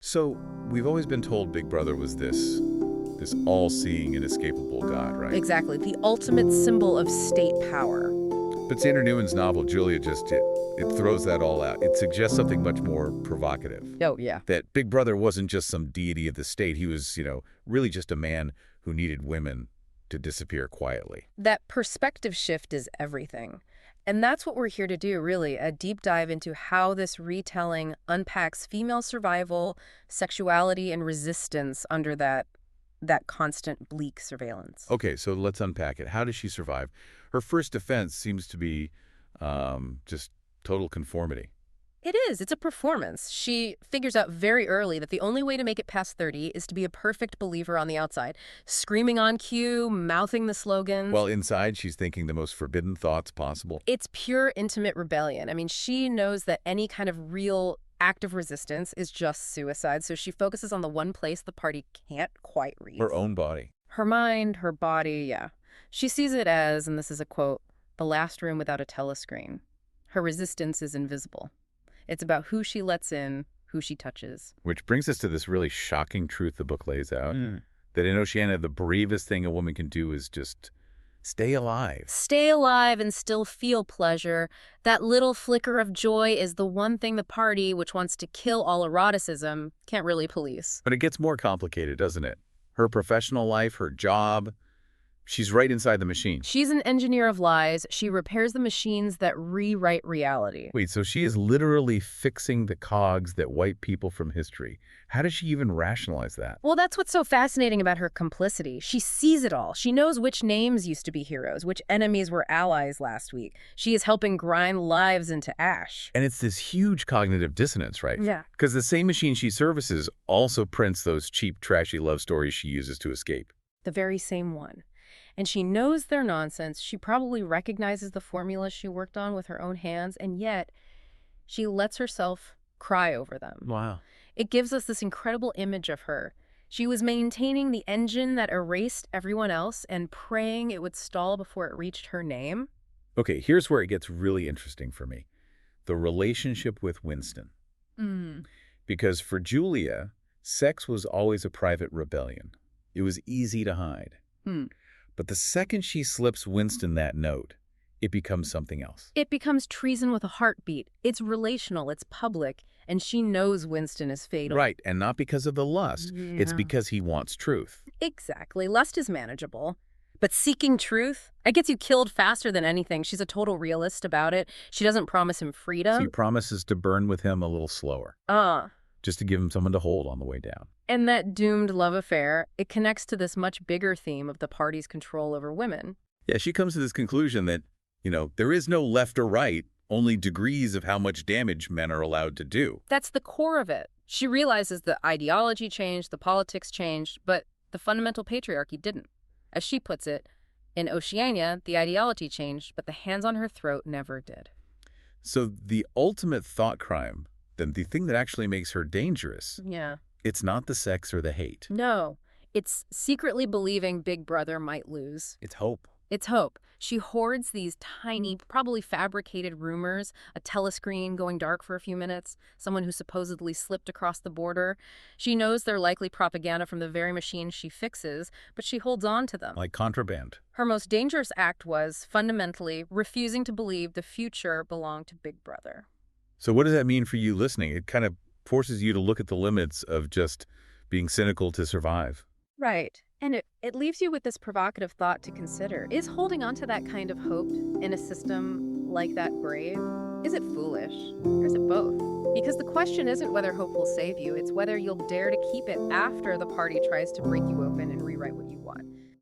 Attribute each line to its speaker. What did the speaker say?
Speaker 1: So, we've always been told Big Brother was this all-seeing, inescapable God, right?
Speaker 2: Exactly. The ultimate symbol of state power.
Speaker 1: But Sandra Newman's novel, Julia, it throws that all out. It suggests something much more provocative.
Speaker 2: Oh, yeah.
Speaker 1: That Big Brother wasn't just some deity of the state. He was, really just a man who needed women to disappear quietly.
Speaker 2: That perspective shift is everything. And that's what we're here to do, really, a deep dive into how this retelling unpacks female survival, sexuality, and resistance under that constant bleak surveillance.
Speaker 1: Okay, so let's unpack it. How does she survive? Her first defense seems to be just total conformity.
Speaker 2: It is. It's a performance. She figures out very early that the only way to make it past 30 is to be a perfect believer on the outside, screaming on cue, mouthing the slogans.
Speaker 1: While inside, she's thinking the most forbidden thoughts possible.
Speaker 2: It's pure intimate rebellion. I mean, she knows that any kind of real active resistance is just suicide, so she focuses on the one place the party can't quite reach.
Speaker 1: Her own body.
Speaker 2: Her mind, her body, yeah. She sees it as, and this is a quote, the last room without a telescreen. Her resistance is invisible. It's about who she lets in, who she touches.
Speaker 1: Which brings us to this really shocking truth the book lays out, that in Oceania, the bravest thing a woman can do is just stay alive.
Speaker 2: Stay alive and still feel pleasure. That little flicker of joy is the one thing the party, which wants to kill all eroticism, can't really police.
Speaker 1: But it gets more complicated, doesn't it? Her professional life, her job, she's right inside the machine.
Speaker 2: She's an engineer of lies. She repairs the machines that rewrite reality.
Speaker 1: Wait, so she is literally fixing the cogs that wipe people from history. How does she even rationalize that?
Speaker 2: Well, that's what's so fascinating about her complicity. She sees it all. She knows which names used to be heroes, which enemies were allies last week. She is helping grind lives into ash.
Speaker 1: And it's this huge cognitive dissonance, right?
Speaker 2: Yeah.
Speaker 1: Because the same machine she services also prints those cheap, trashy love stories she uses to escape.
Speaker 2: The very same one. And she knows they're nonsense. She probably recognizes the formula she worked on with her own hands, and yet she lets herself cry over them.
Speaker 1: Wow.
Speaker 2: It gives us this incredible image of her. She was maintaining the engine that erased everyone else and praying it would stall before it reached her name.
Speaker 1: Okay, here's where it gets really interesting for me. The relationship with Winston. Because for Julia, sex was always a private rebellion. It was easy to hide. But the second she slips Winston that note, it becomes something else.
Speaker 2: It becomes treason with a heartbeat. It's relational, it's public, and she knows Winston is fatal.
Speaker 1: Right, and not because of the lust.
Speaker 2: Yeah.
Speaker 1: It's because he wants truth.
Speaker 2: Exactly. Lust is manageable. But seeking truth, it gets you killed faster than anything. She's a total realist about it. She doesn't promise him freedom.
Speaker 1: She promises to burn with him a little slower. Just to give him someone to hold on the way down.
Speaker 2: And that doomed love affair, it connects to this much bigger theme of the party's control over women.
Speaker 1: Yeah, she comes to this conclusion that, there is no left or right, only degrees of how much damage men are allowed to do.
Speaker 2: That's the core of it. She realizes the ideology changed, the politics changed, but the fundamental patriarchy didn't. As she puts it, in Oceania, the ideology changed, but the hands on her throat never did.
Speaker 1: So the ultimate thought crime, then the thing that actually makes her dangerous,
Speaker 2: Yeah.
Speaker 1: it's not the sex or the hate.
Speaker 2: No, it's secretly believing Big Brother might lose.
Speaker 1: It's hope.
Speaker 2: It's hope. She hoards these tiny, probably fabricated rumors, a telescreen going dark for a few minutes, someone who supposedly slipped across the border. She knows they're likely propaganda from the very machine she fixes, but she holds on to them.
Speaker 1: Like contraband.
Speaker 2: Her most dangerous act was, fundamentally, refusing to believe the future belonged to Big Brother.
Speaker 1: So what does that mean for you listening? It kind of forces you to look at the limits of just being cynical to survive.
Speaker 2: Right. And it leaves you with this provocative thought to consider. Is holding on to that kind of hope in a system like that brave? Is it foolish? Or is it both? Because the question isn't whether hope will save you, it's whether you'll dare to keep it after the party tries to break you open and rewrite what you want.